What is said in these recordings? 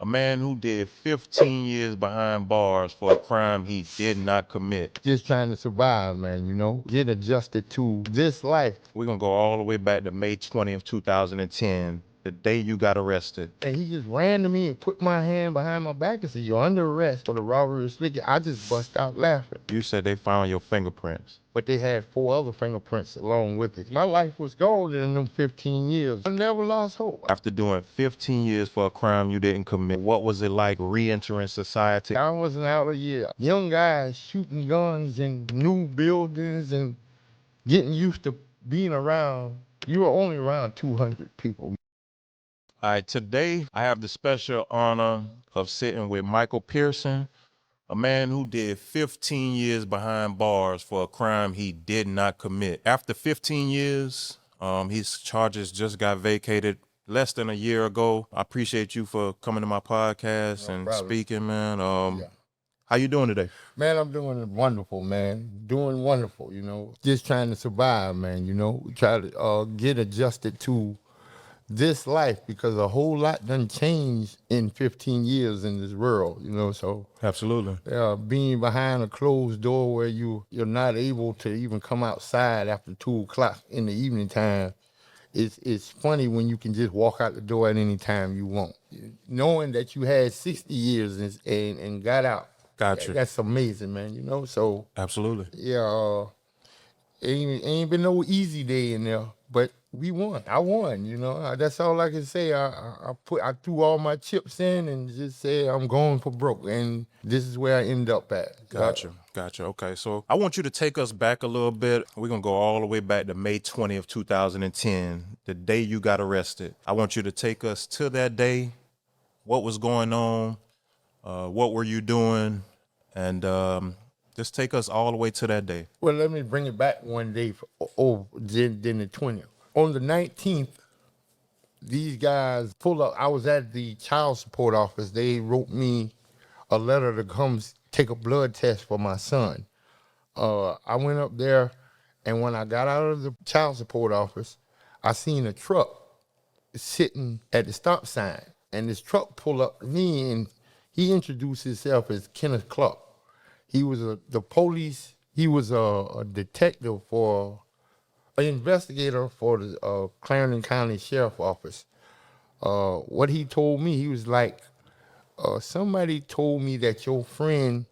A man who did 15 years behind bars for a crime he did not commit. Just trying to survive, man, get adjusted to this life. We're going to go all the way back to May 20th, 2010, the day you got arrested. And he just ran to me and put my hand behind my back and said, "You're under arrest for the robbery of liquor." I just bust out laughing. You said they found your fingerprints. But they had 4 other fingerprints along with it. My life was golden in them 15 years. I never lost hope. After doing 15 years for a crime you didn't commit, what was it like re-entering society? I wasn't out a year. Young guys shooting guns in new buildings and getting used to being around. You were only around 200 people. All right, today I have the special honor of sitting with Michael Pearson, a man who did 15 years behind bars for a crime he did not commit. After 15 years, his charges just got vacated less than a year ago. I appreciate you for coming to my podcast and speaking, man. How you doing today? Man, I'm doing wonderful, man. Doing wonderful, Just trying to survive, man, Try to get adjusted to this life, because a whole lot done changed in 15 years in this world, so. Absolutely. Being behind a closed door where you're not able to even come outside after 2 o'clock in the evening time, it's funny when you can just walk out the door at any time you want. Knowing that you had 60 years and got out. Gotcha. That's amazing, man, so. Absolutely. Yeah, ain't been no easy day in there, but we won. I won, That's all I can say. I threw all my chips in and just said I'm going for broke, and this is where I end up at. Gotcha. Okay, so I want you to take us back a little bit. We're gonna go all the way back to May 20th, 2010, the day you got arrested. I want you to take us to that day. What was going on? What were you doing? And just take us all the way to that day. Well, let me bring it back one day then the 20th. On the 19th, these guys pulled up. I was at the child support office. They wrote me a letter to come take a blood test for my son. I went up there, and when I got out of the child support office, I seen a truck sitting at the stop sign. And this truck pulled up to me, and he introduced himself as Kenneth Clark. He was the police. He was a detective an investigator for the Clarendon County Sheriff Office. What he told me, he was like, somebody told me that your friend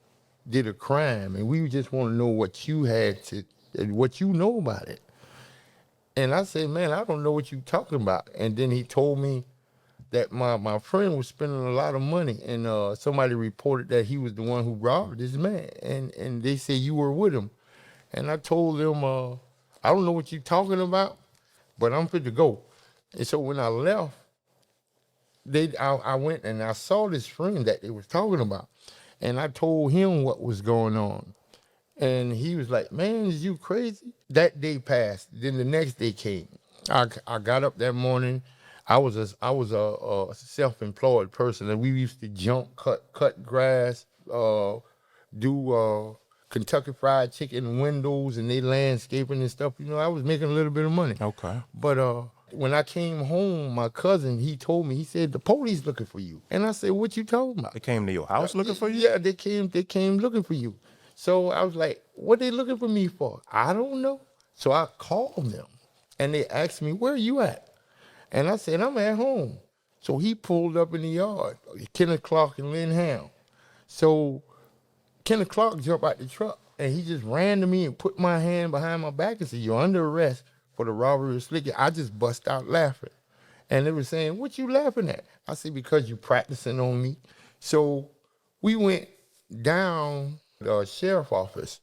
did a crime, and we just want to know what you what you know about it. And I said, man, I don't know what you're talking about. And then he told me that my friend was spending a lot of money, and somebody reported that he was the one who robbed this man, and they said you were with him. And I told them, I don't know what you're talking about, but I'm fit to go. And so when I left, I went and I saw this friend that they was talking about, and I told him what was going on. And he was like, man, is you crazy? That day passed. Then the next day came. I got up that morning. I was a self-employed person, and we used to jump, cut grass, do Kentucky Fried Chicken windows and they landscaping and stuff. I was making a little bit of money. Okay. But when I came home, my cousin, he told me, he said, the police looking for you. And I said, what you talking about? They came to your house looking for you? Yeah, they came looking for you. So I was like, what they looking for me for? I don't know. So I called them, and they asked me, where are you at? And I said, I'm at home. So he pulled up in the yard, Kenneth Clark and Lynn Ham. So Kenneth Clark jumped out the truck, and he just ran to me and put my hand behind my back and said, you're under arrest for the robbery of liquor. I just bust out laughing. And they were saying, what you laughing at? I said, because you practicing on me. So we went down the sheriff's office,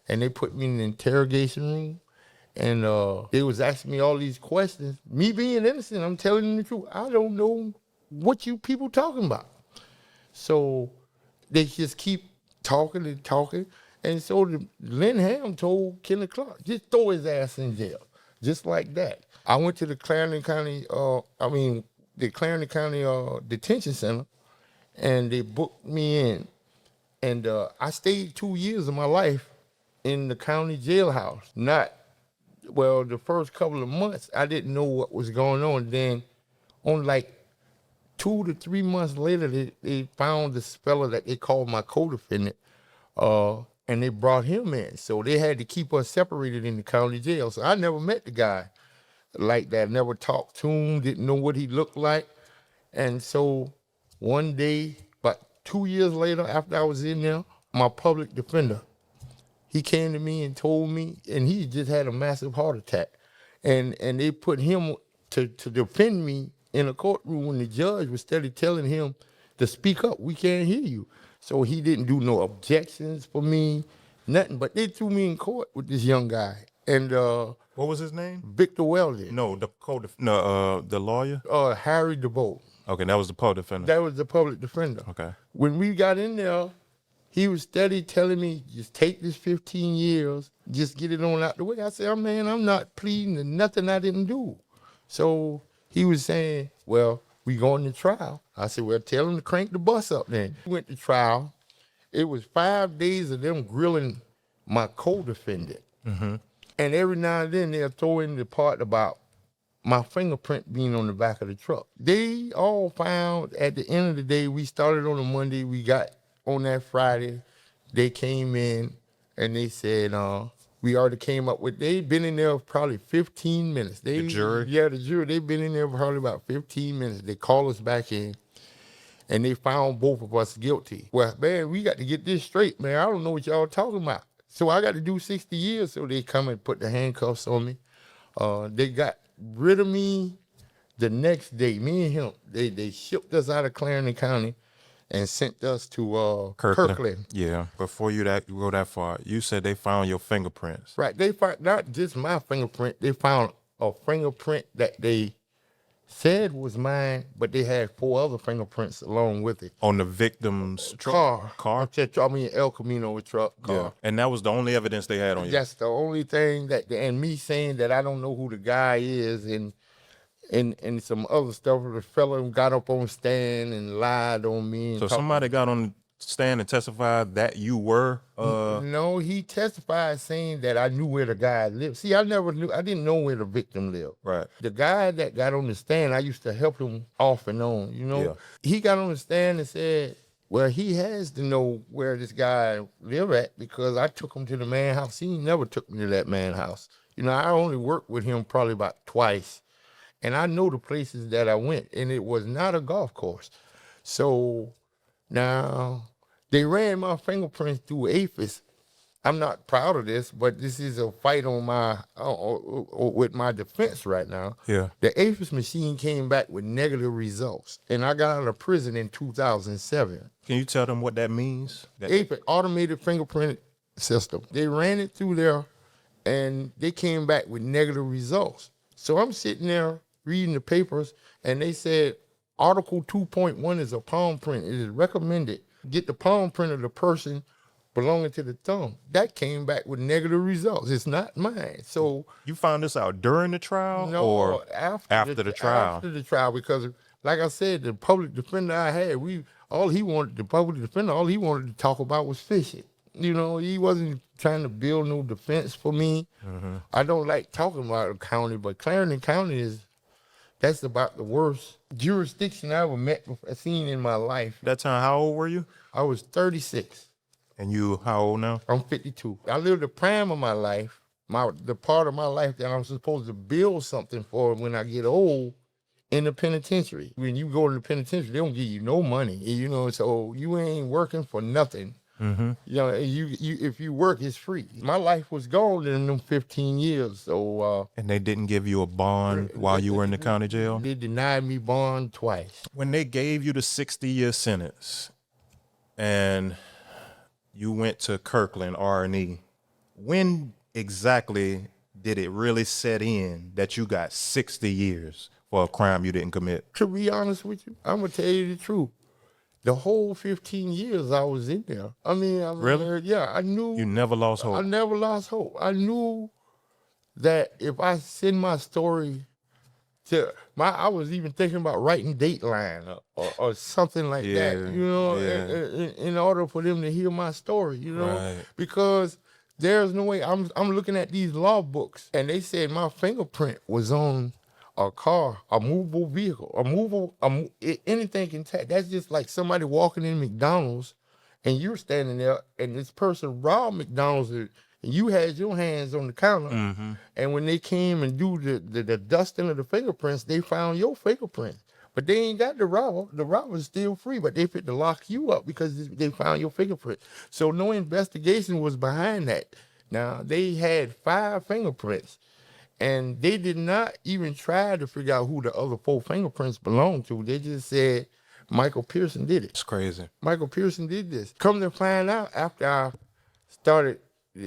and they put me in the interrogation room. And they was asking me all these questions. Me being innocent, I'm telling them the truth. I don't know what you people talking about. So they just keep talking and talking. And so Lynn Ham told Kenneth Clark, just throw his ass in jail, just like that. I went to the Clarendon County, Detention Center, and they booked me in. And I stayed 2 years of my life in the county jailhouse. The first couple of months, I didn't know what was going on. Then on like 2 to 3 months later, they found the speller that they called my codefendant, and they brought him in. So they had to keep us separated in the county jail. So I never met the guy like that. Never talked to him, didn't know what he looked like. And so one day, about 2 years later, after I was in there, my public defender, he came to me and told me, and he just had a massive heart attack. And they put him to defend me in a courtroom when the judge was steady telling him to speak up. We can't hear you. So he didn't do no objections for me, nothing. But they threw me in court with this young guy. And What was his name? Victor Weldon. No, the lawyer. Harry DeVoe. Okay, that was the co-defendant. That was the public defender. Okay. When we got in there, he was steady telling me, just take this 15 years, just get it on out the way. I said, oh, man, I'm not pleading to nothing I didn't do. So he was saying, well, we going to trial. I said, well, tell him to crank the bus up then. We went to trial. It was 5 days of them grilling my co-defendant. Mm-hmm. And every now and then they'll throw in the part about my fingerprint being on the back of the truck. They all found at the end of the day, we started on a Monday, we got on that Friday, they came in and they said, we already came up with, they'd been in there probably 15 minutes. The jury? Yeah, the jury, they'd been in there probably about 15 minutes. They called us back in and they found both of us guilty. Well, man, we got to get this straight, man. I don't know what y'all talking about. So I got to do 60 years. So they come and put the handcuffs on me. They got rid of me the next day. Me and him, they shipped us out of Clarendon County and sent us to Kirkland. Yeah, before you go that far, you said they found your fingerprints. Right, they found not just my fingerprint, they found a fingerprint that they said was mine, but they had 4 other fingerprints along with it. On the victim's Car. Car? I mean, El Camino truck, car. Yeah. And that was the only evidence they had on you? That's the only thing that, and me saying that I don't know who the guy is, and some other stuff. The fella got up on stand and lied on me. So somebody got on the stand and testified that you were? No, he testified saying that I knew where the guy lived. See, I didn't know where the victim lived. Right. The guy that got on the stand, I used to help him off and on, you know. Yeah. He got on the stand and said, well, he has to know where this guy lived at because I took him to the man house. He never took me to that man house. You know, I only worked with him probably about twice. And I know the places that I went, and it was not a golf course. So now they ran my fingerprints through AFIS. I'm not proud of this, but this is a fight on with my defense right now. Yeah. The AFIS machine came back with negative results, and I got out of prison in 2007. Can you tell them what that means? AFIS, automated fingerprint system. They ran it through there, and they came back with negative results. So I'm sitting there reading the papers, and they said Article 2.1 is a palm print. It is recommended. Get the palm print of the person belonging to the thumb. That came back with negative results. It's not mine. So you found this out during the trial or after the trial? After the trial, because like I said, the public defender I had, all he wanted to talk about was fishing. You know, he wasn't trying to build no defense for me. Mm-hmm. I don't like talking about the county, but Clarendon County that's about the worst jurisdiction I ever seen in my life. That time, how old were you? I was 36. And you, how old now? I'm 52. I lived the prime of my life, the part of my life that I'm supposed to build something for when I get old in the penitentiary. When you go to the penitentiary, they don't give you no money, you know, so you ain't working for nothing. Mm-hmm. You know, if you work, it's free. My life was gone in them 15 years. So and they didn't give you a bond while you were in the county jail? They denied me bond twice. When they gave you the 60-year sentence and you went to Kirkland R&E, when exactly did it really set in that you got 60 years for a crime you didn't commit? To be honest with you, I'm going to tell you the truth. The whole 15 years I was in there. I mean, really? Yeah, I knew. You never lost hope? I never lost hope. I knew that if I send my story I was even thinking about writing Dateline or something like that, you know, in order for them to hear my story, you know, right. Because there's no way. I'm looking at these law books, and they said my fingerprint was on a car, a movable vehicle, anything can tag. That's just like somebody walking in McDonald's and you're standing there and this person robbed McDonald's and you had your hands on the counter. Mm-hmm. And when they came and do the dusting of the fingerprints, they found your fingerprints. But they ain't got the robber. The robber's still free, but they fit to lock you up because they found your fingerprint. So no investigation was behind that. Now, they had 5 fingerprints, and they did not even try to figure out who the other 4 fingerprints belonged to. They just said Michael Pearson did it. It's crazy. Michael Pearson did this. Come to find out, after I started,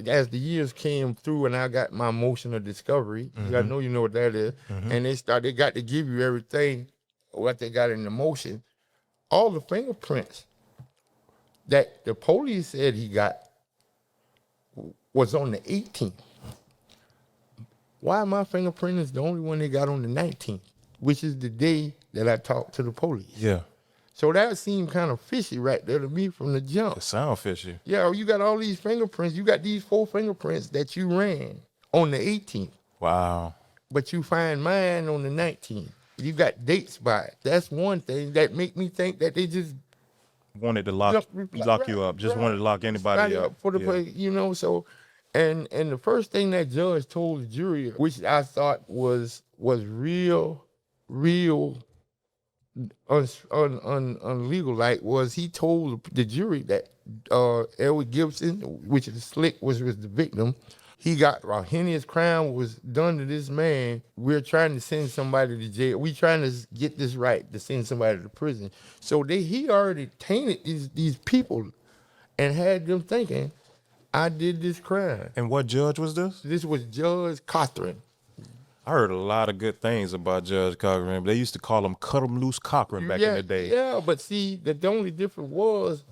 as the years came through and I got my motion of discovery, I know you know what that is, and they got to give you everything, what they got in the motion, all the fingerprints that the police said he got was on the 18th. Why my fingerprint is the only one they got on the 19th, which is the day that I talked to the police. Yeah. So that seemed kind of fishy right there to me from the jump. It sound fishy. Yeah, you got all these fingerprints. You got these 4 fingerprints that you ran on the 18th. Wow. But you find mine on the 19th. You got dates by it. That's one thing that make me think that they just Wanted to lock you up. Just wanted to lock anybody up. For the play, you know, so and the first thing that judge told the jury, which I thought was real unlegal, like, was he told the jury that Edward Gibson, which is Slick, was the victim. He got a heinous crime was done to this man. We're trying to send somebody to jail. We're trying to get this right to send somebody to prison. So he already tainted these people and had them thinking, I did this crime. And what judge was this? This was Judge Cochran. I heard a lot of good things about Judge Cochran. They used to call him Cut 'em Loose Cochran back in the day. Yeah, but see, the only difference was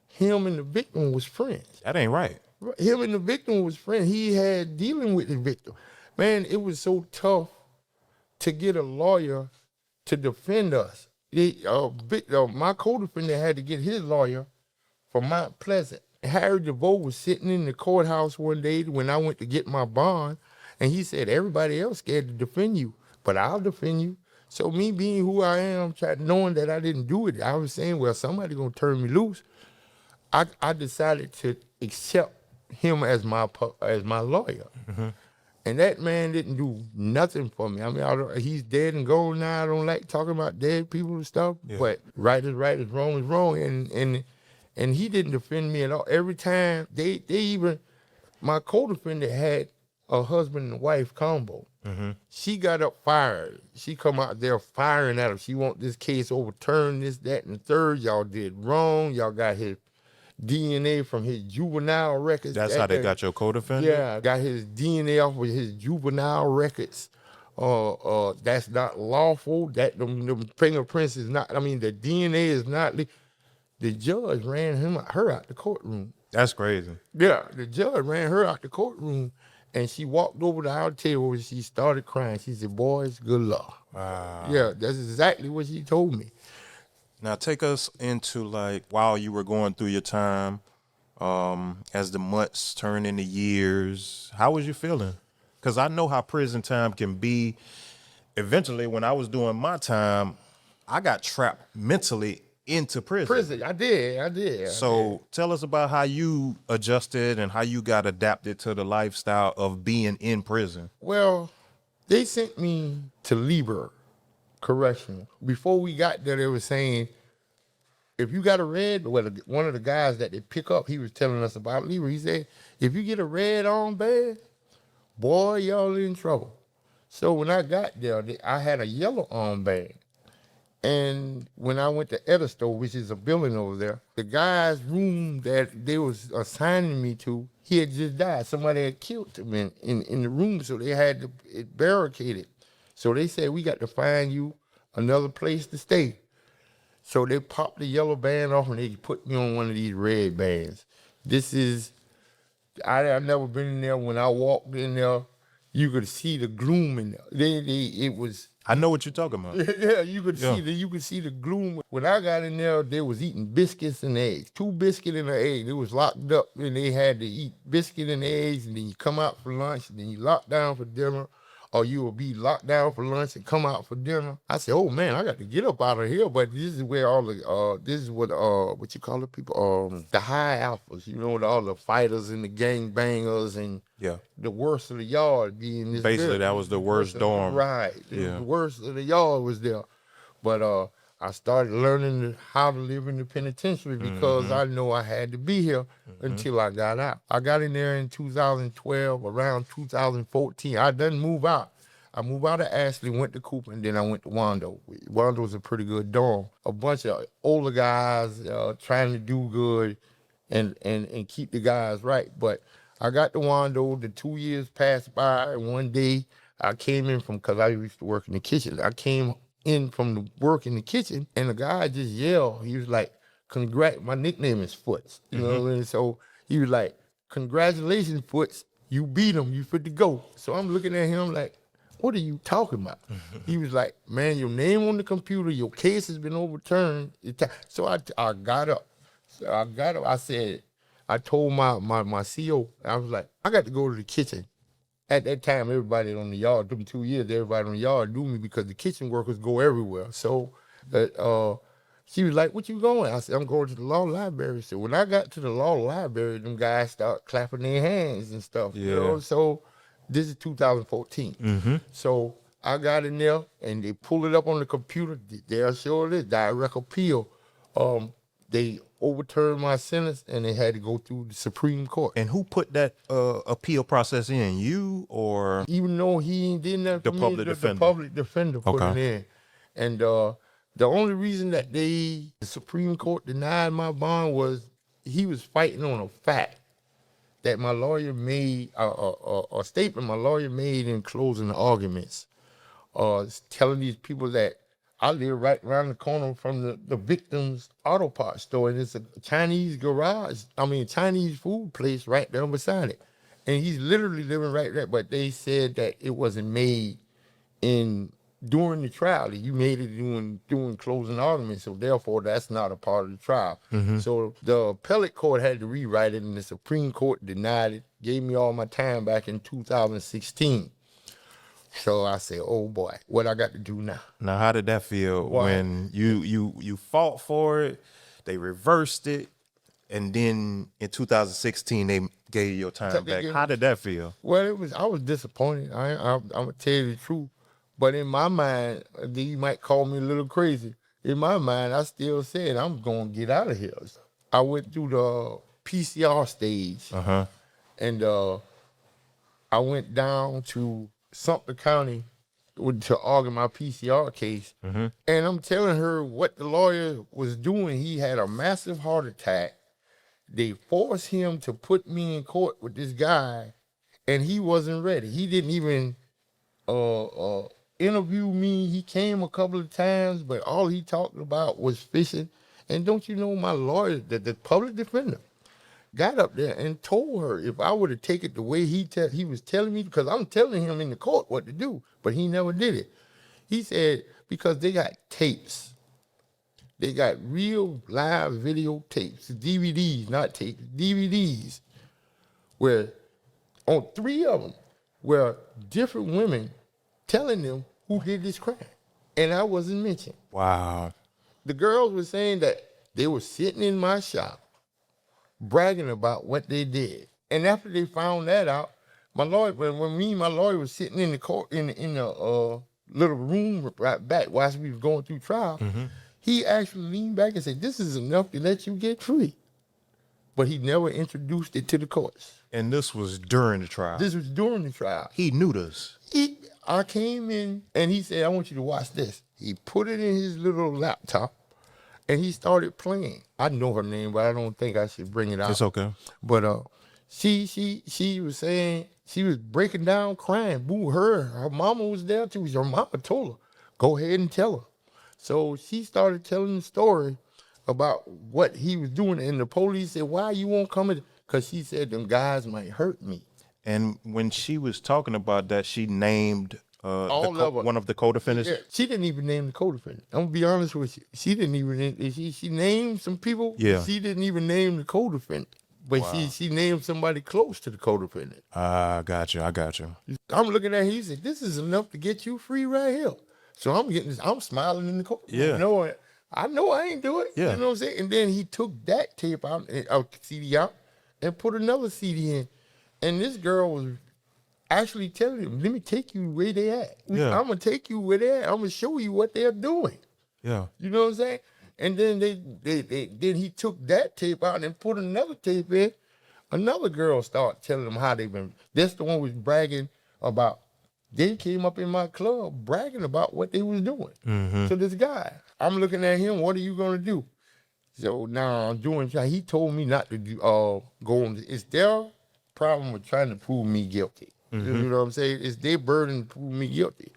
him and the victim was friends. That ain't right. Him and the victim was friends. He had dealing with the victim. Man, it was so tough to get a lawyer to defend us. My co-defendant had to get his lawyer from Mount Pleasant. Harry DeVoe was sitting in the courthouse one day when I went to get my bond, and he said, everybody else scared to defend you, but I'll defend you. So me being who I am, knowing that I didn't do it, I was saying, well, somebody gonna turn me loose. I decided to accept him as my lawyer. Mm-hmm. And that man didn't do nothing for me. I mean, he's dead and gone now. I don't like talking about dead people and stuff, but right is right, is wrong. And he didn't defend me at all. Every time they even, my co-defendant had a husband and wife combo. Mm-hmm. She got up fired. She come out there firing at him. She want this case overturned, this, that, and the third. Y'all did wrong. Y'all got his DNA from his juvenile records. That's how they got your co-defendant? Yeah, got his DNA off of his juvenile records. That's not lawful. That them fingerprints is not, I mean, the DNA is not, the judge ran her out the courtroom. That's crazy. Yeah, the judge ran her out the courtroom, and she walked over to our table and she started crying. She said, boys, good luck. Wow. Yeah, that's exactly what she told me. Now take us into, like, while you were going through your time, as the months turned into years, how was you feeling? Because I know how prison time can be. Eventually, when I was doing my time, I got trapped mentally into prison. I did. So tell us about how you adjusted and how you got adapted to the lifestyle of being in prison. Well, they sent me to Lieber Correctional. Before we got there, they were saying, if you got a red, one of the guys that they pick up, he was telling us about Lieber. He said, if you get a red armband, boy, y'all in trouble. So when I got there, I had a yellow armband. And when I went to Edisto, which is a building over there, the guy's room that they was assigning me to, he had just died. Somebody had killed him in the room, so they had it barricaded. So they said, we got to find you another place to stay. So they popped the yellow band off and they put me on one of these red bands. This is, I've never been in there. When I walked in there, you could see the gloom in there. It was. I know what you're talking about. Yeah, you could see the gloom. When I got in there, they was eating biscuits and eggs. 2 biscuits and an egg. They was locked up and they had to eat biscuit and eggs, and then you come out for lunch, and then you locked down for dinner. or you will be locked down for lunch and come out for dinner. I said, oh man, I got to get up out of here. But this is where all the this is what you call it, people, the high alphas, you know, all the fighters and the gang bangers and the worst of the yard being this. Basically, that was the worst dorm. Right. The worst of the yard was there. But I started learning how to live in the penitentiary because I know I had to be here until I got out. I got in there in 2012, around 2014. I didn't move out. I moved out of Ashley, went to Cooper, and then I went to Wando. Wando was a pretty good dorm. A bunch of older guys trying to do good and keep the guys right. But I got to Wando. The 2 years passed by, and one day I came in because I used to work in the kitchen. I came in from the work in the kitchen, and the guy just yelled. He was like, my nickname is Foots, you know, and so he was like, congratulations, Foots, you beat him, you fit to go. So I'm looking at him like, what are you talking about? He was like, man, your name on the computer, your case has been overturned. So I got up. I said, I told my CO, I was like, I got to go to the kitchen. At that time, everybody on the yard, them 2 years, everybody on the yard knew me because the kitchen workers go everywhere. So she was like, what you going? I said, I'm going to the law library. So when I got to the law library, them guys start clapping their hands and stuff. You know? So this is 2014. So I got in there, and they pulled it up on the computer. There sure it is, direct appeal. They overturned my sentence, and they had to go through the Supreme Court. And who put that appeal process in? You or? Even though he did nothing the for public me, defender. The public defender put it in. And the only reason that the Supreme Court denied my bond was he was fighting on a fact that my lawyer made, a statement my lawyer made in closing arguments, telling these people that I live right around the corner from the victim's auto parts store, and it's a Chinese Chinese food place right there beside it. And he's literally living right there, but they said that it wasn't made during the trial. You made it during closing arguments, so therefore that's not a part of the trial. So the appellate court had to rewrite it, and the Supreme Court denied it, gave me all my time back in 2016. So I said, oh boy, what I got to do now? Now, how did that feel when you fought for it, they reversed it, and then in 2016 they gave you your time back? How did that feel? Well, I was disappointed. I'm gonna tell you the truth, but in my mind, you might call me a little crazy. In my mind, I still said I'm gonna get out of here. I went through the PCR stage, and I went down to Sumter County to argue my PCR case. And I'm telling her what the lawyer was doing. He had a massive heart attack. They forced him to put me in court with this guy, and he wasn't ready. He didn't even interview me. He came a couple of times, but all he talked about was fishing. And don't you know, my lawyer, the public defender, got up there and told her if I would have taken it the way he was telling me, because I'm telling him in the court what to do, but he never did it. He said, because they got tapes. They got real live video tapes, DVDs, not tapes, DVDs, where on 3 of them were different women telling them who did this crime. And I wasn't mentioned. Wow. The girls were saying that they were sitting in my shop bragging about what they did. And after they found that out, my lawyer, when me and my lawyer was sitting in the court in the little room right back while we was going through trial, he actually leaned back and said, "This is enough to let you get free." But he never introduced it to the courts. And this was during the trial? This was during the trial. He knew this? I came in and he said, "I want you to watch this." He put it in his little laptop and he started playing. I know her name, but I don't think I should bring it out. It's okay. But she was saying, she was breaking down, crying. Boo, her mama was there too. Her mama told her, "Go ahead and tell her." So she started telling the story about what he was doing. And the police said, "Why you won't come in?" Because she said, "Them guys might hurt me." And when she was talking about that, she named one of the co-defendants? Yeah, she didn't even name the co-defendant. I'm going to be honest with you. She didn't even, she named some people. Yeah. She didn't even name the co-defendant. But she named somebody close to the codefendant. I got you. I'm looking at him, he said, this is enough to get you free right here. So I'm smiling in the court. Yeah. Knowing, I know I ain't do it. Yeah. You know what I'm saying? And then he took that tape out, CD out, and put another CD in. And this girl was actually telling him, let me take you where they at. Yeah. I'm going to take you where they at. I'm going to show you what they're doing. Yeah. You know what I'm saying? And then then he took that tape out and put another tape in. Another girl started telling them how they've been. That's the one was bragging about. They came up in my club bragging about what they was doing. So this guy, I'm looking at him. What are you gonna do? So now I'm doing. He told me not to do. Go on. It's their problem with trying to prove me guilty. You know what I'm saying? It's their burden to prove me guilty.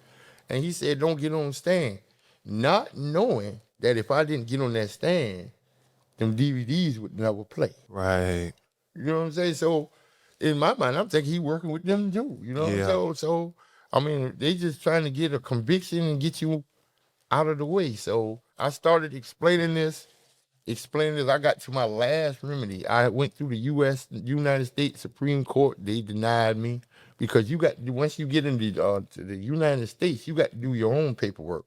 And he said, don't get on the stand, not knowing that if I didn't get on that stand, them DVDs would never play. Right. You know what I'm saying? So in my mind, I'm thinking he working with them too. You know? Yeah. So I mean, they just trying to get a conviction and get you out of the way. So I started explaining this. I got to my last remedy. I went through the United States Supreme Court. They denied me because once you get into to the United States, you got to do your own paperwork.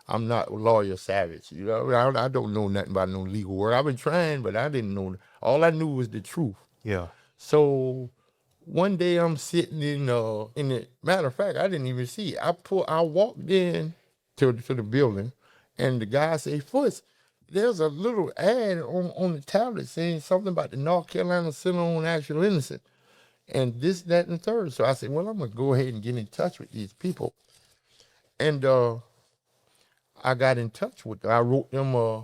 I'm not a lawyer savage. You know, I don't know nothing about no legal work. I've been trying, but I didn't know. All I knew was the truth. Yeah. So one day I'm sitting in the matter of fact, I didn't even see it. I walked in to the building, and the guy said, Foots, there's a little ad on the tablet saying something about the North Carolina Center on Actual Innocence, and this, that, and the third. So I said, well, I'm gonna go ahead and get in touch with these people. And I got in touch with them. I wrote them a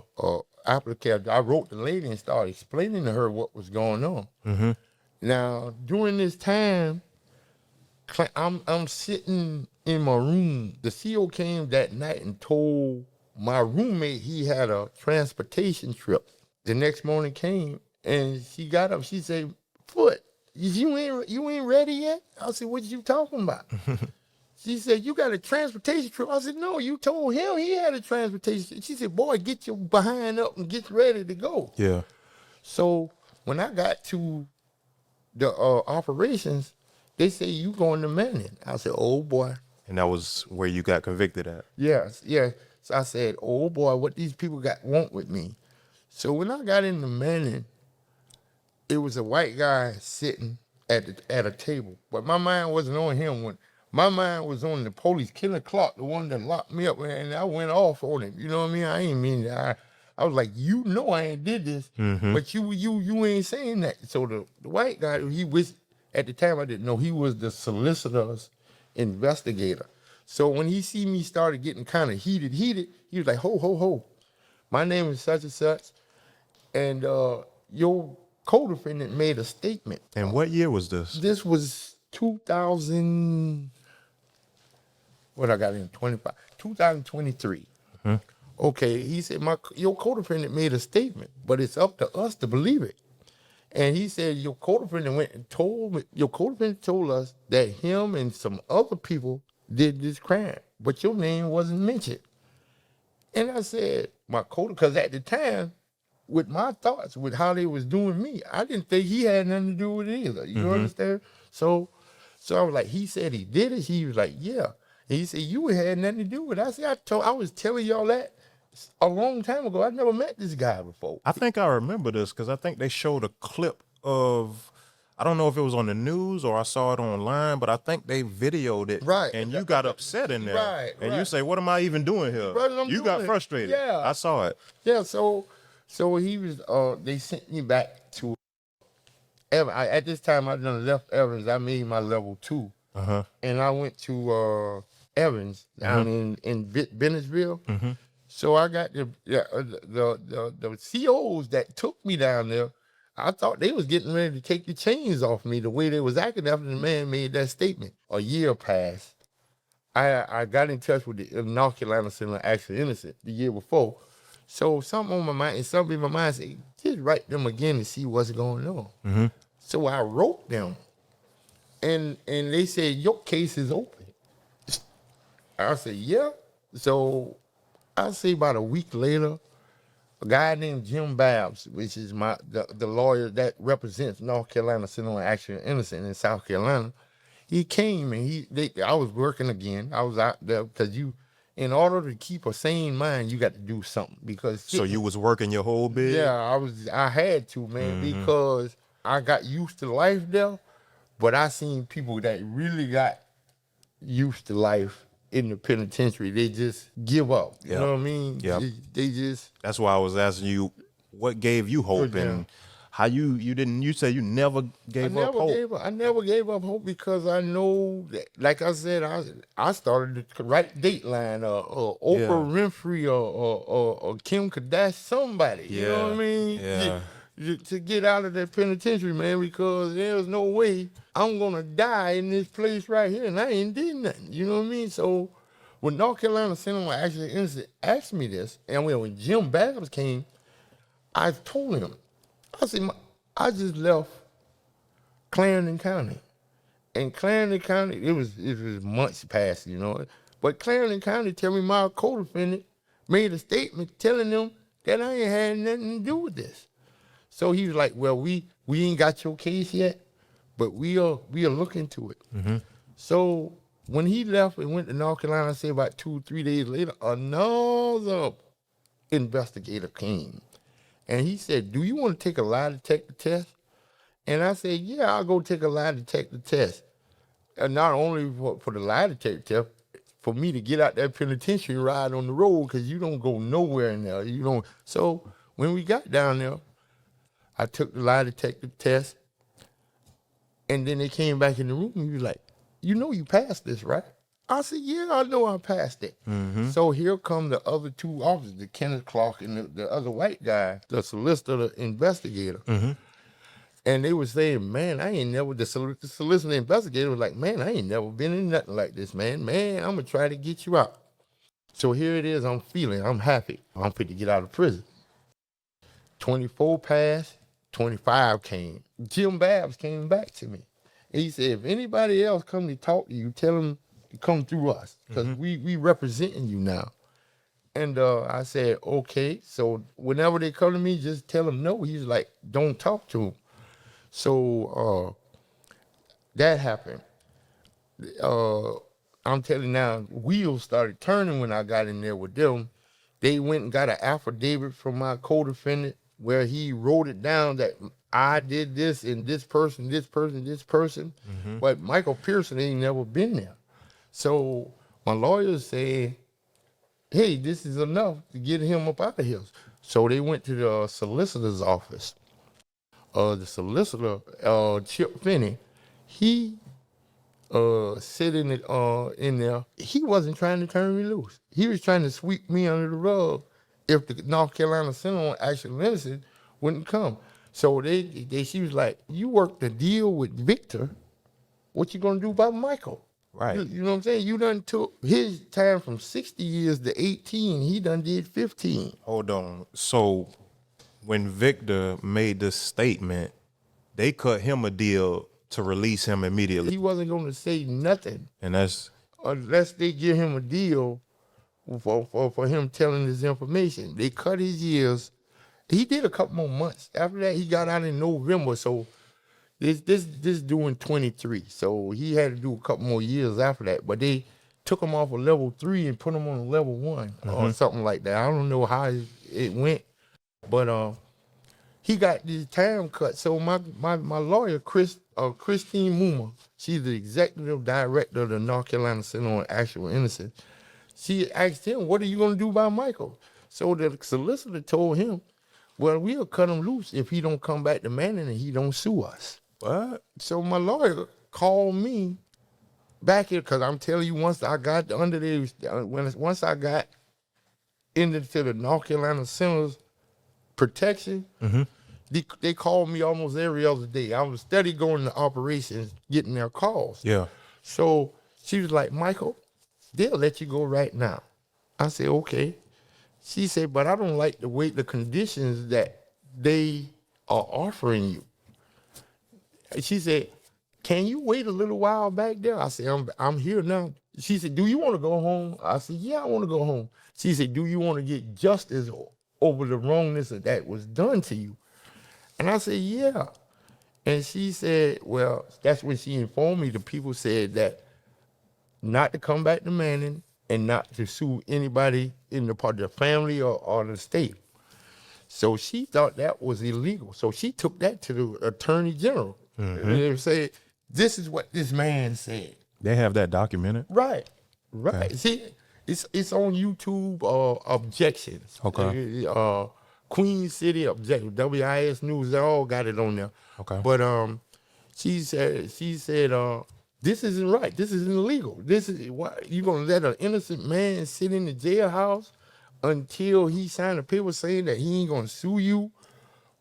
application. I wrote the lady and started explaining to her what was going on. Now, during this time, I'm sitting in my room. The CO came that night and told my roommate he had a transportation trip. The next morning came and she got up. She said, Foot, you ain't ready yet? I said, what you talking about? She said, you got a transportation trip? I said, no, you told him he had a transportation. She said, boy, get your behind up and get ready to go. Yeah. So when I got to the operations, they say, you going to Manning. I said, oh, boy. And that was where you got convicted at? Yes, yeah. So I said, oh, boy, what these people want with me. So when I got into Manning, it was a white guy sitting at a table. But my mind wasn't on him. My mind was on the police, Killer Clark, the one that locked me up, and I went off on him. You know what I mean? I ain't mean that. I was like, you know I ain't did this, but you ain't saying that. So the white guy, he was, at the time I didn't know, he was the solicitor's investigator. So when he see me started getting kind of heated, he was like, ho. My name is such and such, and your co-defendant made a statement. And what year was this? This was 2000, what I got in, 2023. Okay, he said, your co-defendant made a statement, but it's up to us to believe it. And he said, your co-defendant went and told us that him and some other people did this crime, but your name wasn't mentioned. And I said, because at the time, with my thoughts, with how they was doing me, I didn't think he had nothing to do with it either. You understand? So I was like, he said he did it. He was like, yeah. And he said, you had nothing to do with it. I said, I was telling y'all that a long time ago. I never met this guy before. I think I remember this because I think they showed a clip of, I don't know if it was on the news or I saw it online, but I think they videoed it. Right. And you got upset in there. Right. And you say, what am I even doing here? Brother, you got frustrated. Yeah. I saw it. Yeah, so he was, they sent me back to Evans. At this time, I done left Evans. I made my level 2. And I went to Evans down in Bennettsville. So I got the COs that took me down there. I thought they was getting ready to take the chains off me the way they was acting after the man made that statement. A year passed. I got in touch with the North Carolina Center Actual Innocence the year before. So something on my mind, and something in my mind said, just write them again and see what's going on. So I wrote them, and they said, your case is open. I said, yeah. So I say about a week later, a guy named Jim Babs, which is the lawyer that represents North Carolina Center on Actual Innocence in South Carolina. He came and I was working again. I was out there because in order to keep a sane mind, you got to do something because. So you was working your whole bid? Yeah, I had to, man, because I got used to life there, but I seen people that really got used to life in the penitentiary. They just give up. You know what I mean? Yep. They just. That's why I was asking you, what gave you hope and how you said you never gave up hope. I never gave up hope because I know that, like I said, I started to write Dateline or Oprah Winfrey or Kim Kardashian, somebody. You know what I mean? Yeah. To get out of that penitentiary, man, because there's no way I'm gonna die in this place right here, and I ain't did nothing. You know what I mean? So when North Carolina Center on Actual Innocence asked me this, and when Jim Babs came, I told him, I said, I just left Clarendon County. And Clarendon County, it was months past, you know. But Clarendon County tell me my codefendant made a statement telling them that I ain't had nothing to do with this. So he was like, well, we ain't got your case yet, but we'll look into it. So when he left and went to North Carolina, I say about 2-3 days later, another investigator came. And he said, do you want to take a lie detector test? And I said, yeah, I'll go take a lie detector test. And not only for the lie detector test, for me to get out that penitentiary and ride on the road, because you don't go nowhere in there. You don't. So when we got down there, I took the lie detector test. And then they came back in the room and he was like, you know you passed this, right? I said, yeah, I know I passed it. So here come the other two officers, the Kenneth Clark and the other white guy, the solicitor, the investigator. And they were saying, man, I ain't never, the solicitor investigator was like, man, I ain't never been in nothing like this, man. Man, I'm going to try to get you out. So here it is, I'm happy. I'm fit to get out of prison. 24 passed, 25 came. Jim Babs came back to me. And he said, if anybody else come to talk to you, tell them to come through us, because we representing you now. And I said, okay. So whenever they come to me, just tell them no. He's like, don't talk to them. So that happened. I'm telling you now, wheels started turning when I got in there with them. They went and got an affidavit from my co-defendant where he wrote it down that I did this and this person. But Michael Pearson ain't never been there. So my lawyer said, hey, this is enough to get him up out of here. So they went to the solicitor's office. The solicitor, Chip Finney, he sitting in there. He wasn't trying to turn me loose. He was trying to sweep me under the rug if the North Carolina Center on Actual Innocence wouldn't come. So she was like, you worked a deal with Victor. What you gonna do about Michael? Right. You know what I'm saying? You done took his time from 60 years to 18. He done did 15. Hold on. So when Victor made this statement, they cut him a deal to release him immediately. He wasn't going to say nothing. And that's unless they give him a deal for him telling his information. They cut his years. He did a couple more months. After that, he got out in November. So this doing 23. So he had to do a couple more years after that. But they took him off of level 3 and put him on a level 1 or something like that. I don't know how it went, but he got this time cut. So my lawyer, Christine Muma, she's the executive director of the North Carolina Center on Actual Innocence. She asked him, what are you going to do about Michael? So the solicitor told him, well, we'll cut him loose if he don't come back to Manning and he don't sue us. what? So my lawyer called me back here, because I'm telling you, once I got under the, once I got into the North Carolina Center's protection, they called me almost every other day. I was steady going to operations, getting their calls. Yeah. So she was like, Michael, they'll let you go right now. I said, okay. She said, but I don't like the conditions that they are offering you. She said, can you wait a little while back there? I said, I'm here now. She said, do you want to go home? I said, yeah, I want to go home. She said, do you want to get justice over the wrongness that was done to you. And I said, yeah. And she said, well, that's when she informed me. The people said that not to come back to Manning and not to sue anybody in the part of the family or the state. So she thought that was illegal. So she took that to the attorney general. And they said, this is what this man said. They have that documented? Right. Okay. See, it's on YouTube, objections. Okay. Queen City Objections, WIS News, they all got it on there. Okay. But she said, this isn't right. This isn't illegal. This is why you gonna let an innocent man sit in the jailhouse until he signed a paper saying that he ain't gonna sue you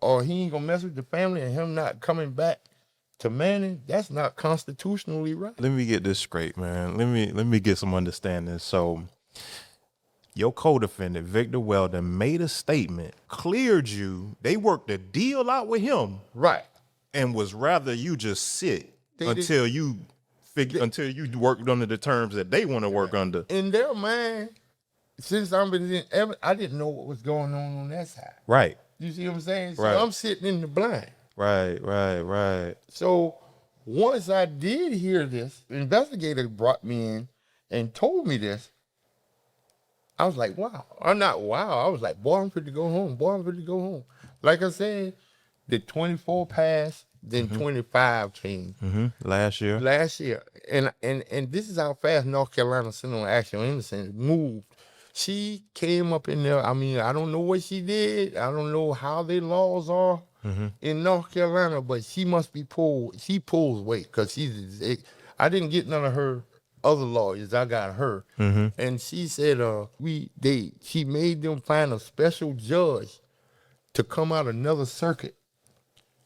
or he ain't gonna mess with the family and him not coming back to Manning? That's not constitutionally right. Let me get this straight, man. Let me get some understanding. So your co-defendant, Victor Weldon, made a statement, cleared you. They worked a deal out with him. Right. And was rather you just sit until you worked under the terms that they want to work under. In their mind, since I've been in, I didn't know what was going on that side. Right. You see what I'm saying? So Right. I'm sitting in the blind. Right. So once I did hear this, the investigator brought me in and told me this. I was like, wow. I'm not wow. I was like, boy, I'm fit to go home. Boy, I'm fit to go home. Like I said, the 24 passed, then 25 came. Last year. And this is how fast North Carolina Center on Actual Innocence moved. She came up in there. I mean, I don't know what she did. I don't know how their laws are in North Carolina, but she must be pulled. She pulls weight because I didn't get none of her other lawyers. I got her. And she said she made them find a special judge to come out another circuit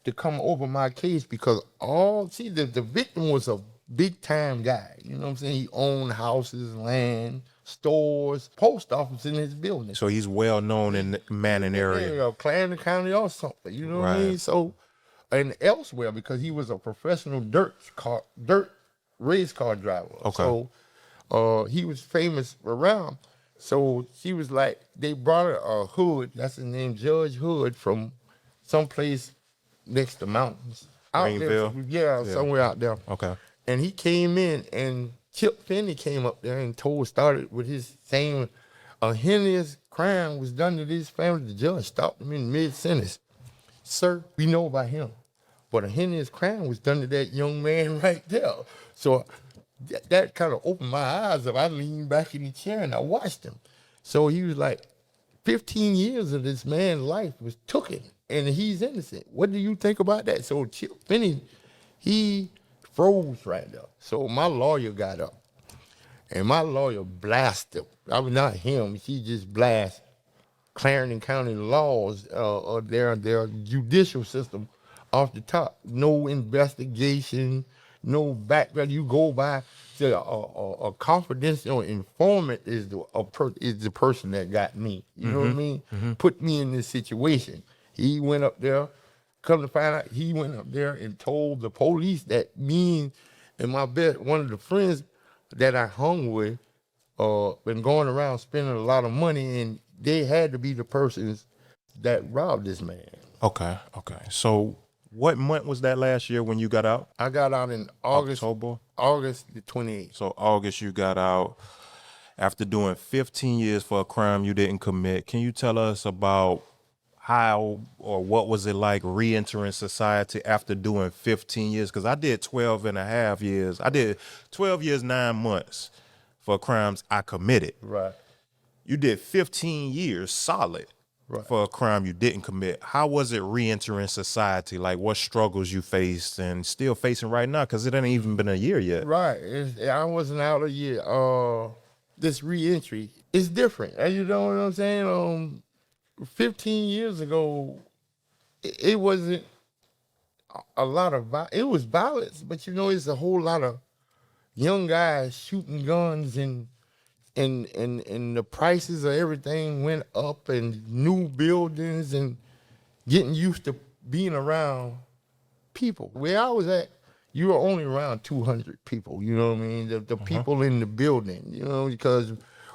to come over my case because the victim was a big time guy. You know what I'm saying? He owned houses, land, stores, post office in his building. So he's well known in the Manning area. Clarendon County or something. You know what I mean? So, and elsewhere because he was a professional dirt race car driver. Okay. So he was famous around. So she was like, they brought her a Hood, that's his name, Judge Hood, from someplace next to mountains. Greenville? Yeah, somewhere out there. Okay. And he came in, and Chip Finney came up there and started with his saying a heinous crime was done to this family. The judge stopped him in mid-sentence. Sir, we know about him, but a heinous crime was done to that young man right there. So that kind of opened my eyes up. I leaned back in the chair and I watched him. So he was like, 15 years of this man's life was taken, and he's innocent. What do you think about that? So Chip Finney, he froze right there. So my lawyer got up, and my lawyer blasted him. I mean, not him. She just blasted Clarendon County laws, their judicial system off the top. No investigation, no background. You go by a confidential informant is the person that got me. You know what I mean? Put me in this situation. He went up there. Come to find out, he went up there and told the police that me and one of the friends that I hung with been going around spending a lot of money, and they had to be the persons that robbed this man. Okay. So what month was that last year when you got out? I got out in August. October? August the 28th. So August you got out after doing 15 years for a crime you didn't commit. Can you tell us about how or what was it like re-entering society after doing 15 years? Because I did 12 and a half years. I did 12 years, 9 months for crimes I committed. Right. You did 15 years solid. Right. For a crime you didn't commit. How was it re-entering society? Like what struggles you faced and still facing right now? Because it ain't even been a year yet. Right. I wasn't out a year. This re-entry is different. You know what I'm saying? 15 years ago, it wasn't a lot of violence. It was violence, but it's a whole lot of young guys shooting guns and the prices of everything went up, and new buildings, and getting used to being around people. Where I was at, you were only around 200 people, you know what I mean? The people in the building, because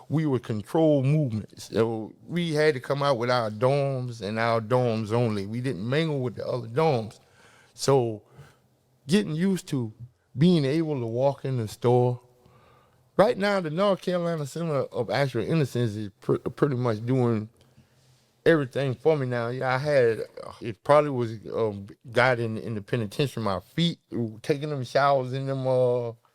we would control movements. So we had to come out with our dorms and our dorms only. We didn't mingle with the other dorms. So getting used to being able to walk in the store. Right now, the North Carolina Center of Actual Innocence is pretty much doing everything for me now. Yeah, I had, it probably was got in the penitentiary, my feet, taking them showers in them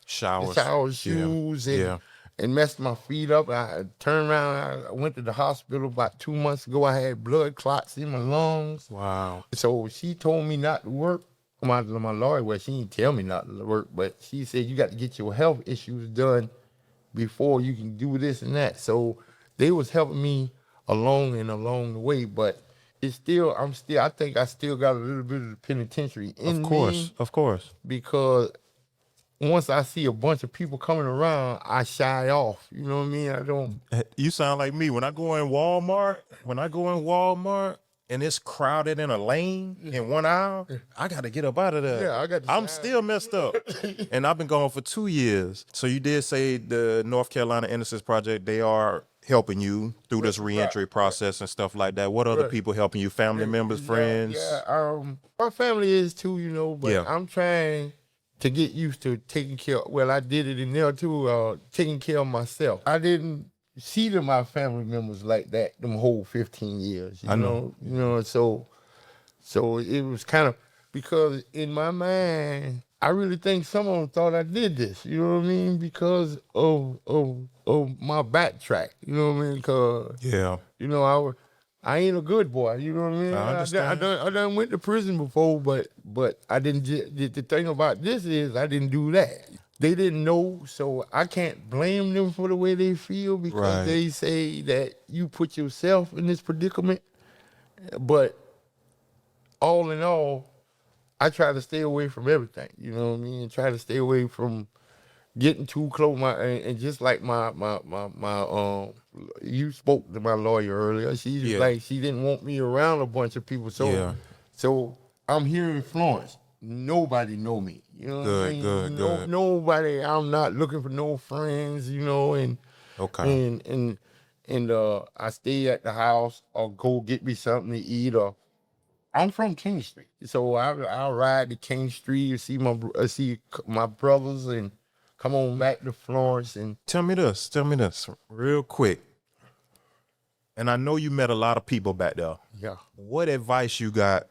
Showers. shoes Yeah. and messed my feet up. I turned around, I went to the hospital about 2 months ago. I had blood clots in my lungs. Wow. So she told me not to work. My lawyer, well, she didn't tell me not to work, but she said you got to get your health issues done before you can do this and that. So they was helping me along the way, but it's still, I think I still got a little bit of the penitentiary in me. Of course. Because once I see a bunch of people coming around, I shy off. You know what I mean? I don't. You sound like me. When I go in Walmart, and it's crowded in a lane in one aisle, I got to get up out of there. Yeah, I'm still messed up. And I've been gone for 2 years. So you did say the North Carolina Innocence Project, they are helping you through this reentry process and stuff like that. What other people helping you? Family members, friends? Yeah, my family is too, but Yeah. I'm trying to get used to taking care. Well, I did it in there too, taking care of myself. I didn't see my family members like that them whole 15 years. I know. So it was kind of, because in my mind, I really think some of them thought I did this. You know what I mean? Because of my backtrack. You know what I mean? Because Yeah. I ain't a good boy. You know what I mean? I understand. I done went to prison before, but I didn't. The thing about this is I didn't do that. They didn't know, so I can't blame them for the way they feel, because they say that you put yourself in this predicament. But all in all, I try to stay away from everything. You know what I mean? Try to stay away from getting too close. And just like you spoke to my lawyer earlier. She was like, she didn't want me around a bunch of people. So I'm here in Florence. Nobody know me. You know what I mean? Good. Nobody. I'm not looking for no friends. And I stay at the house or go get me something to eat. Or I'm from King Street, so I'll ride to King Street and see my brothers and come on back to Florence. And Tell me this real quick. And I know you met a lot of people back there. yeah. What advice you got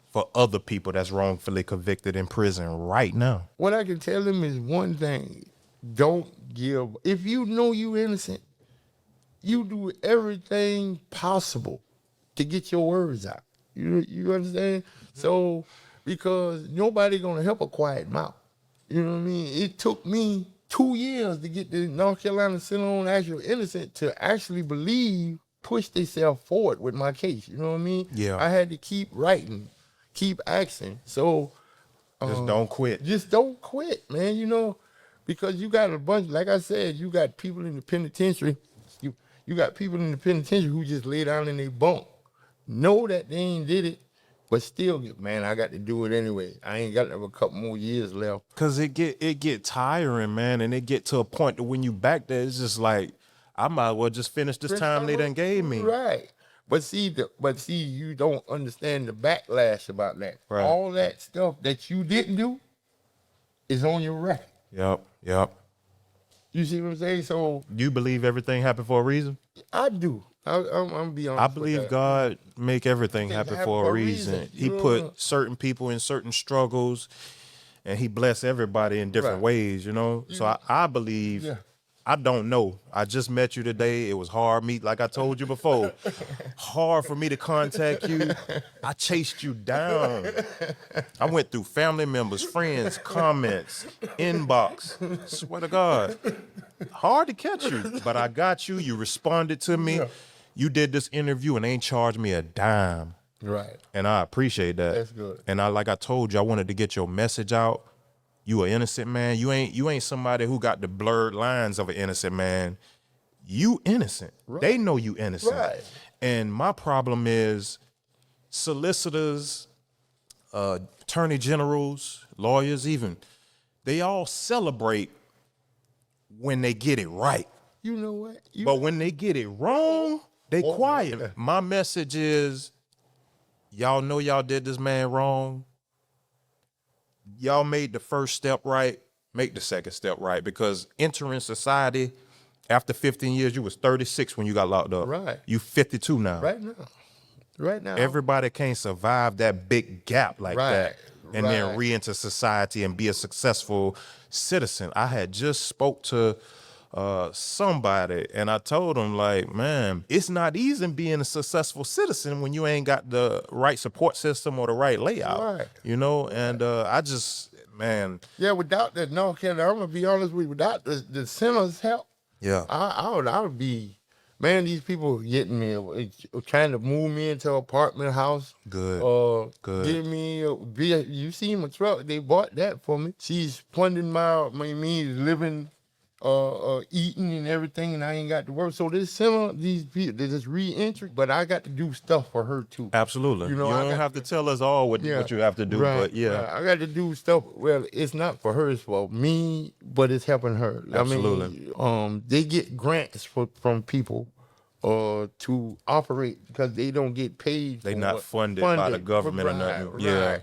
for other people that's wrongfully convicted in prison right now? What I can tell them is one thing: don't give. If you know you innocent, you do everything possible to get your words out. You understand? So, because nobody gonna help a quiet mouth. You know what I mean? It took me 2 years to get the North Carolina Center on Actual Innocence to actually push themselves forward with my case. You know what I mean? Yeah. I had to keep writing, keep asking. So Just don't quit. just don't quit, man. Because you got a bunch, like I said, you got people in the penitentiary. You got people in the penitentiary who just lay down in their bunk, know that they ain't did it, but still, man, I got to do it anyway. I ain't got a couple more years left. Cause it get tiring, man, and it get to a point that when you back there, it's just like, I might as well just finish this time they done gave me. Right. But see, you don't understand the backlash about that. Right. All that stuff that you didn't do is on your record. Yep. You see what I'm saying? So You believe everything happened for a reason? I do. I'm be honest. I with believe that. God make everything happen for a reason. He You know? put certain people in certain struggles, and he bless everybody in different Right. ways, So I believe, Yeah. I don't know. I just met you today. It was hard like I told you before, hard for me to contact you. I chased you down. I went through family members, friends, comments, inbox. Swear to God. Hard to catch you, but I got you. You responded to me. Yeah. You did this interview and ain't charged me a dime. Right. And I appreciate that. That's good. And like I told you, I wanted to get your message out. You an innocent man. You ain't somebody who got the blurred lines of an innocent man. You innocent. Right. They know you innocent. Right. And my problem is solicitors, attorney generals, lawyers even, they all celebrate when they get it right. You know what? But when they get it wrong, they quiet. Yeah. My message is, y'all know y'all did this man wrong. Y'all made the first step right, make the second step right. Because entering society after 15 years, you was 36 when you got locked up. Right. You 52 now. Right now. Everybody can't survive that big gap like that and then right. re-enter society and be a successful citizen. I had just spoke to somebody and I told them, like, man, it's not easy being a successful citizen when you ain't got the right support system or the right layout. Right. You know, and I just, man. Yeah, without that, no, Ken, I'm gonna be honest with you, without the center's help, Yeah. I would be, man, these people getting me, trying to move me into an apartment house. Good. Give me, you see my truck, they bought that for me. She's funding my living, eating and everything, and I ain't got to work. So this center, these people, they just re-entry, but I got to do stuff for her too. Absolutely. You don't have to tell us all what you have to do, but yeah. I got to do stuff. Well, it's not for her, it's for me, but it's helping her. Absolutely. I mean, they get grants from people to operate because they don't get paid. They not funded by the government or nothing. Right. Yeah.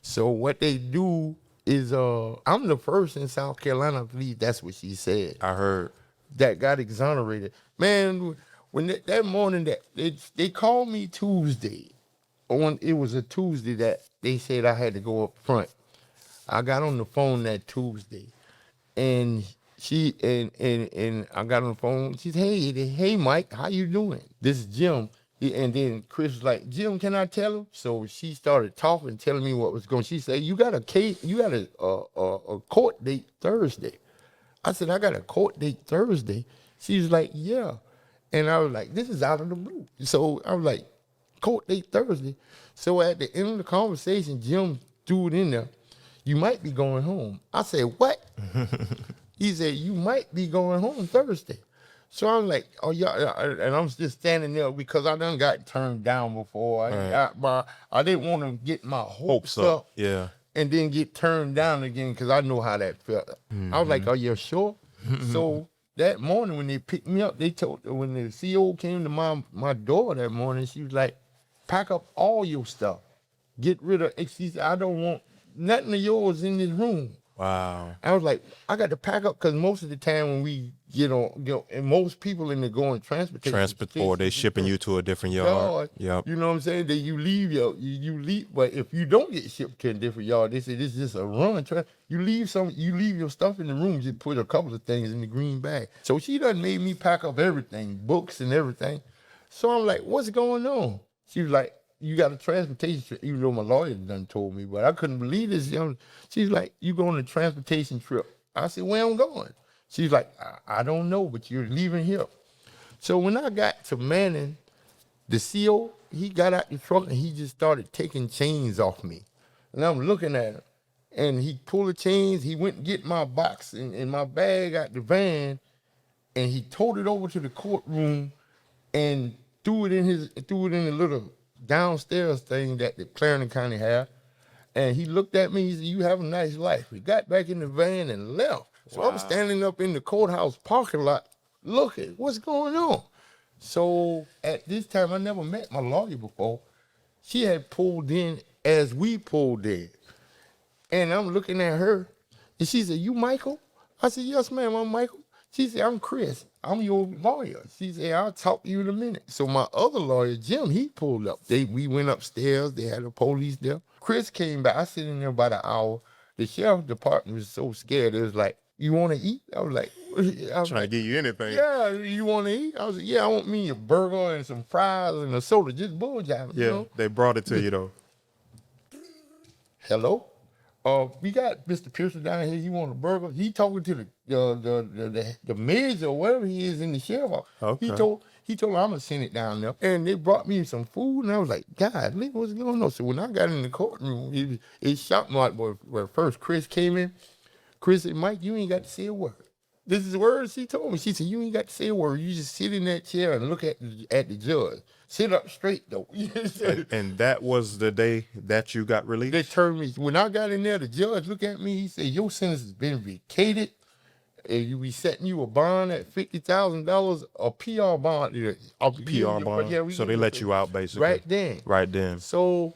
So what they do is, I'm the first in South Carolina, I believe that's what she said, I heard. that got exonerated. Man, when that morning that they called me Tuesday, it was a Tuesday that they said I had to go up front. I got on the phone that Tuesday, and she and I got on the phone. She said, "Hey, Mike, how you doing? This is Jim." And then Chris was like, "Jim, can I tell him?" So she started talking, telling me what was going. She said, "You got a case, you got a court date Thursday." I said, "I got a court date Thursday." She was like, "Yeah," and I was like, "This is out of the blue." So I was like, "Court date Thursday." So at the end of the conversation, Jim threw it in there. "You might be going home." I said, "What?" He said, "You might be going home Thursday." So I was like, "Oh yeah," and I'm just standing there because I done got turned down before. I didn't want to get my hopes up, Yeah. and then get turned down again because I know how that felt. I was like, "Are you sure?" So that morning when they picked me up, when the CO came to my door that morning, she was like, "Pack up all your stuff, get rid of." She said, "I don't want nothing of yours in this room." Wow. I was like, I got to pack up because most of the time when we and most people in the going transportation, Or they shipping you to a different yard. Yep. You know what I'm saying? That you leave you leave, but if you don't get shipped to a different yard, they say this is just a run. You leave your stuff in the room, just put a couple of things in the green bag. So she done made me pack up everything, books and everything. So I'm like, what's going on? She was like, "You got a transportation trip," even though my lawyer done told me, but I couldn't believe this. She's like, "You going on a transportation trip?" I said, "Where I'm going?" She's like, I don't know, but you're leaving here." So when I got to Manning, the CO, he got out the truck and he just started taking chains off me. And I'm looking at him, and he pulled the chains. He went and get my box and my bag out the van, and he towed it over to the courtroom and threw it in a little downstairs thing that the Clarendon County have. And he looked at me, he said, "You have a nice life." He got back in the van and left. So I'm standing up in the courthouse parking lot looking, what's going on? So at this time, I never met my lawyer before. She had pulled in as we pulled in. And I'm looking at her, and she said, "You Michael?" I said, "Yes, ma'am, I'm Michael." She said, "I'm Chris. I'm your lawyer." She said, "I'll talk to you in a minute." So my other lawyer, Jim, he pulled up. We went upstairs. They had the police there. Chris came back. I sat in there about an hour. The sheriff's department was so scared. It was like, "You want to eat?" I was like, Trying to give you anything. "Yeah, you want to eat?" I was like, "Yeah, I want me a burger and some fries and a soda." Just bull jiving. Yeah, You know? they brought it to you though. Hello? We got Mr. Pearson down here. You want a burger? He talking to the mids or whatever he is in the sheriff office. Okay. He told me I'm gonna send it down there, and they brought me some food, and I was like, "God, what's going on?" So when I got in the courtroom, it shocked me. Where first Chris came in, Chris said, "Mike, you ain't got to say a word." This is the words she told me. She said, "You ain't got to say a word. You just sit in that chair and look at the judge. Sit up straight though." And that was the day that you got released? They turned me. When I got in there, the judge looked at me. He said, "Your sentence has been vacated." and you be setting you a bond at $50,000, a PR bond. PR bond. So they let you out basically. Right then. Right then. So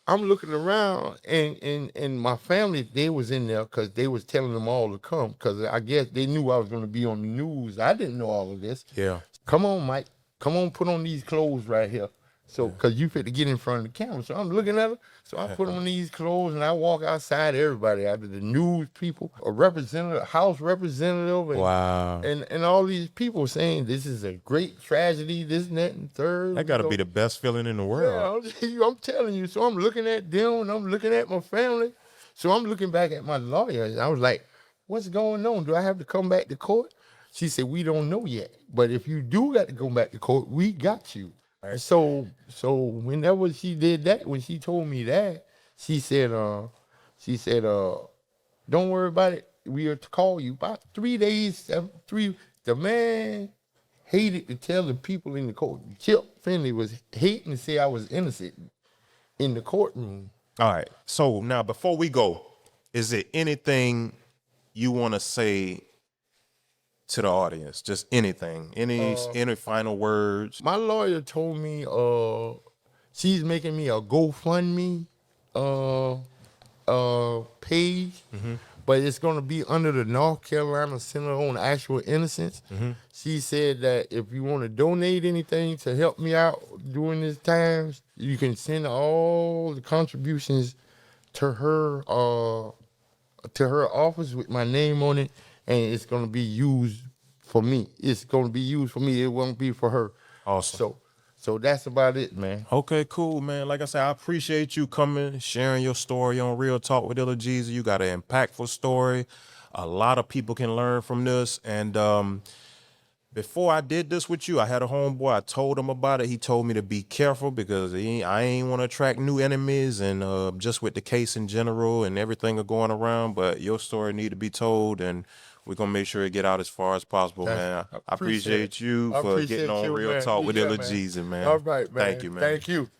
I'm looking around, and my family, they was in there because they was telling them all to come, because I guess they knew I was going to be on the news. I didn't know all of this. Yeah. Come on, Mike. Come on, put on these clothes right here. So, because you fit to get in front of the camera. So I'm looking at her. So I put on these clothes and I walk outside. Everybody, out of the news people, a representative, House representative, and, Wow. and all these people saying this is a great tragedy, this and that and third. That got to be the best feeling in the world. Yeah, I'm telling you. So I'm looking at them and I'm looking at my family. So I'm looking back at my lawyer and I was like, what's going on? Do I have to come back to court? She said, we don't know yet. But if you do got to go back to court, we got you. Right. So whenever she did that, when she told me that, she said, don't worry about it. We are to call you. About 3 days, the man hated to tell the people in the court. Chip Finley was hating to say I was innocent in the courtroom. All right. So now before we go, is there anything you want to say to the audience? Just anything, any final words? My lawyer told me she's making me a GoFundMe page, but it's going to be under the North Carolina Center on Actual Innocence. She said that if you want to donate anything to help me out during this time, you can send all the contributions to her office with my name on it, and it's going to be used for me. It's going to be used for me. It won't be for her. Awesome. So that's about it, man. Okay, cool, man. Like I said, I appreciate you coming, sharing your story on Real Talk with Illa Gezey. You got an impactful story. A lot of people can learn from this. And before I did this with you, I had a homeboy. I told him about it. He told me to be careful because I ain't want to attract new enemies, and just with the case in general and everything going around. But your story need to be told, and we're going to make sure it get out as far as possible, man. I appreciate you for getting on Real Talk with Illa Gezey, man. All right, man. Thank you, man. Thank you.